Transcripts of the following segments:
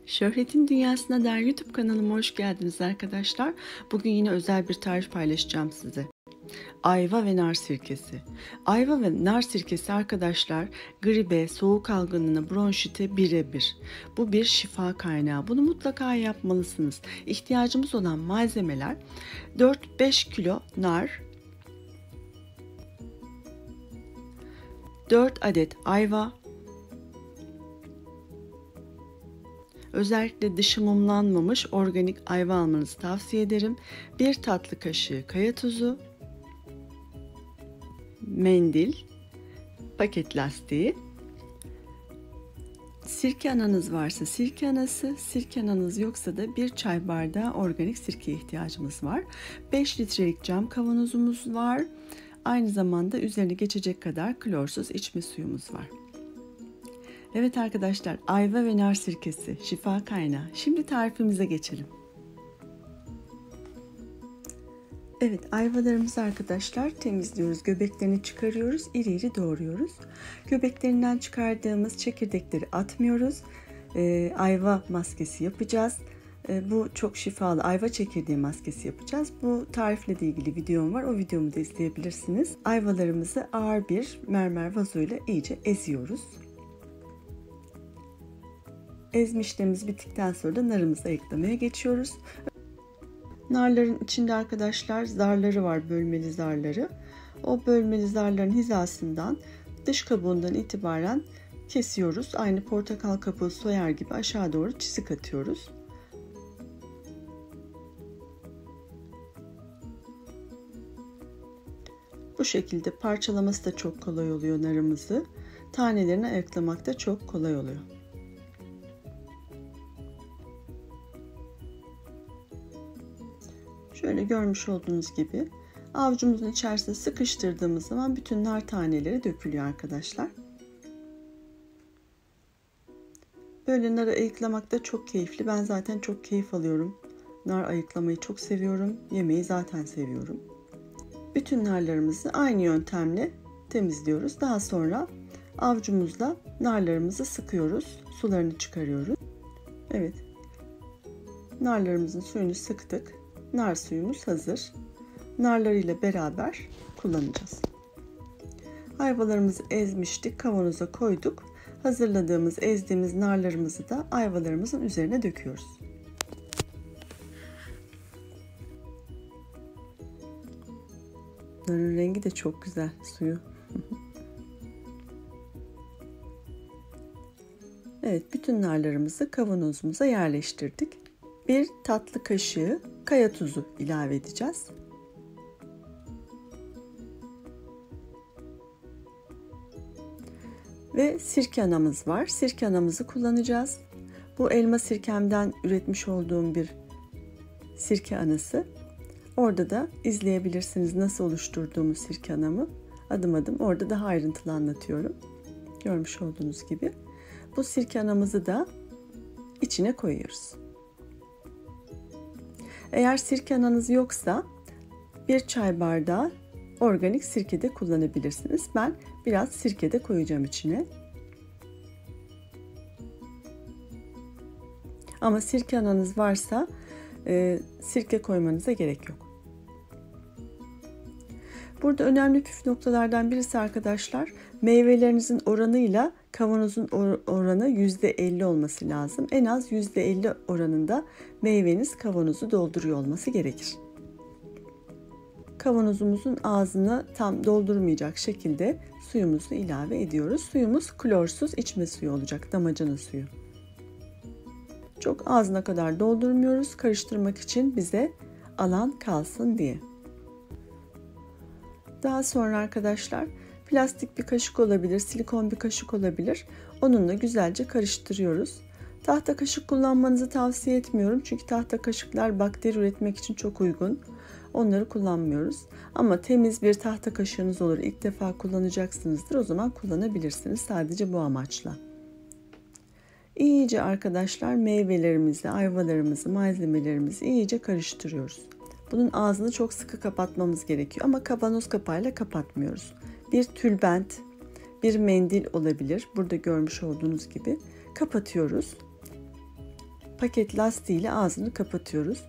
Şöhretin Dünyasına dair YouTube kanalıma hoş geldiniz arkadaşlar. Bugün yine özel bir tarif paylaşacağım size. Ayva ve nar sirkesi. Ayva ve nar sirkesi arkadaşlar gribe, soğuk algınlığına, bronşite birebir. Bu bir şifa kaynağı. Bunu mutlaka yapmalısınız. İhtiyacımız olan malzemeler 4-5 kilo nar, 4 adet ayva, özellikle dışı mumlanmamış organik ayva almanızı tavsiye ederim. 1 tatlı kaşığı kaya tuzu, mendil, paket lastiği, sirke ananız varsa sirke anası, sirke ananız yoksa da 1 çay bardağı organik sirkeye ihtiyacımız var. 5 litrelik cam kavanozumuz var. Aynı zamanda üzerine geçecek kadar klorsuz içme suyumuz var. Evet arkadaşlar, ayva ve nar sirkesi şifa kaynağı. Şimdi tarifimize geçelim. Evet, ayvalarımızı arkadaşlar temizliyoruz. Göbeklerini çıkarıyoruz, iri iri doğruyoruz. Göbeklerinden çıkardığımız çekirdekleri atmıyoruz. Ayva maskesi yapacağız. Bu çok şifalı ayva çekirdeği maskesi yapacağız. Bu tarifle de ilgili videom var. O videomu da izleyebilirsiniz. Ayvalarımızı ağır bir mermer vazoyla iyice eziyoruz. Ezme işlemimiz bittikten sonra da narımızı ayıklamaya geçiyoruz. Narların içinde arkadaşlar zarları var, bölmeli zarları. O bölmeli zarların hizasından dış kabuğundan itibaren kesiyoruz. Aynı portakal kabuğu soyar gibi aşağı doğru çizik atıyoruz. Bu şekilde parçalaması da çok kolay oluyor narımızı. Tanelerini ayıklamak da çok kolay oluyor. Şöyle görmüş olduğunuz gibi avucumuzun içerisine sıkıştırdığımız zaman bütün nar taneleri dökülüyor arkadaşlar. Böyle narı ayıklamak da çok keyifli. Ben zaten çok keyif alıyorum. Nar ayıklamayı çok seviyorum. Yemeği zaten seviyorum. Bütün narlarımızı aynı yöntemle temizliyoruz. Daha sonra avucumuzla narlarımızı sıkıyoruz. Sularını çıkarıyoruz. Evet. Narlarımızın suyunu sıktık. Nar suyumuz hazır. Narlarıyla beraber kullanacağız. Ayvalarımızı ezmiştik, kavanoza koyduk. Hazırladığımız, ezdiğimiz narlarımızı da ayvalarımızın üzerine döküyoruz. Narın rengi de çok güzel, suyu. Evet, bütün narlarımızı kavanozumuza yerleştirdik. 1 tatlı kaşığı kaya tuzu ilave edeceğiz. Ve sirke anamız var. Sirke anamızı kullanacağız. Bu elma sirkemden üretmiş olduğum bir sirke anası. Orada da izleyebilirsiniz nasıl oluşturduğumu sirke anamı. Adım adım orada daha ayrıntılı anlatıyorum. Görmüş olduğunuz gibi. Bu sirke anamızı da içine koyuyoruz. Eğer sirke ananız yoksa 1 çay bardağı organik sirke de kullanabilirsiniz. Ben biraz sirke de koyacağım içine. Ama sirke ananız varsa sirke koymanıza gerek yok. Burada önemli püf noktalardan birisi arkadaşlar, meyvelerinizin oranıyla kavanozun oranı %50 olması lazım. En az %50 oranında meyveniz kavanozu dolduruyor olması gerekir. Kavanozumuzun ağzını tam doldurmayacak şekilde suyumuzu ilave ediyoruz. Suyumuz klorsuz içme suyu olacak, damacana suyu. Çok ağzına kadar doldurmuyoruz, karıştırmak için bize alan kalsın diye. Daha sonra arkadaşlar plastik bir kaşık olabilir, silikon bir kaşık olabilir. Onunla güzelce karıştırıyoruz. Tahta kaşık kullanmanızı tavsiye etmiyorum. Çünkü tahta kaşıklar bakteri üretmek için çok uygun. Onları kullanmıyoruz. Ama temiz bir tahta kaşığınız olur. İlk defa kullanacaksınızdır. O zaman kullanabilirsiniz sadece bu amaçla. İyice arkadaşlar meyvelerimizi, ayvalarımızı, malzemelerimizi iyice karıştırıyoruz. Bunun ağzını çok sıkı kapatmamız gerekiyor ama kavanoz kapağıyla kapatmıyoruz. Bir tülbent, bir mendil olabilir. Burada görmüş olduğunuz gibi kapatıyoruz. paket lastiğiyle ağzını kapatıyoruz.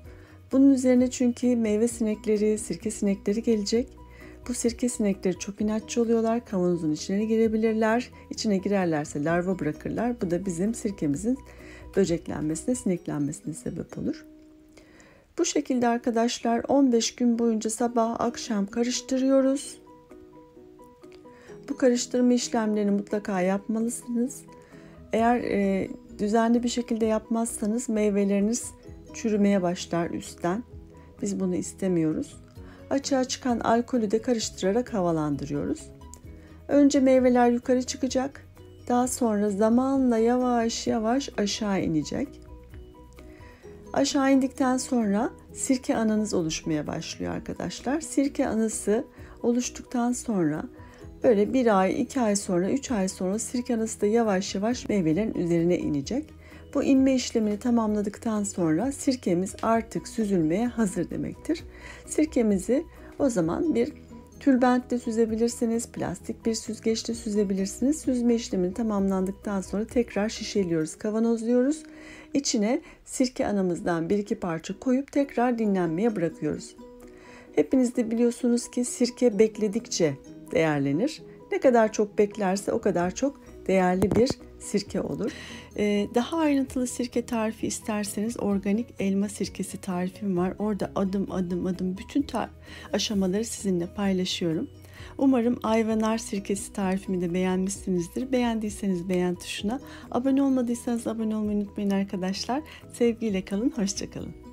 Bunun üzerine çünkü meyve sinekleri, sirke sinekleri gelecek. Bu sirke sinekleri çok inatçı oluyorlar. Kavanozun içine girebilirler. İçine girerlerse larva bırakırlar. Bu da bizim sirkemizin böceklenmesine, sineklenmesine sebep olur. Bu şekilde arkadaşlar 15 gün boyunca sabah akşam karıştırıyoruz. Bu karıştırma işlemlerini mutlaka yapmalısınız. Eğer düzenli bir şekilde yapmazsanız meyveleriniz çürümeye başlar üstten. Biz bunu istemiyoruz. Açığa çıkan alkolü de karıştırarak havalandırıyoruz. Önce meyveler yukarı çıkacak. Daha sonra zamanla yavaş yavaş aşağı inecek. Aşağı indikten sonra sirke ananız oluşmaya başlıyor arkadaşlar. Sirke anası oluştuktan sonra böyle 1 ay, 2 ay sonra, 3 ay sonra sirke anası da yavaş yavaş meyvelerin üzerine inecek. Bu inme işlemini tamamladıktan sonra sirkemiz artık süzülmeye hazır demektir. Sirkemizi o zaman bir tülbentle süzebilirsiniz, plastik bir süzgeçle süzebilirsiniz. Süzme işlemini tamamlandıktan sonra tekrar şişeliyoruz, kavanozluyoruz. İçine sirke anamızdan 1-2 parça koyup tekrar dinlenmeye bırakıyoruz. Hepiniz de biliyorsunuz ki sirke bekledikçe değerlenir. Ne kadar çok beklerse o kadar çok değerli bir sirke olur. Daha ayrıntılı sirke tarifi isterseniz organik elma sirkesi tarifim var. Orada adım adım bütün aşamaları sizinle paylaşıyorum. Umarım ayva nar sirkesi tarifimi de beğenmişsinizdir. Beğendiyseniz beğen tuşuna, abone olmadıysanız abone olmayı unutmayın arkadaşlar. Sevgiyle kalın, hoşça kalın.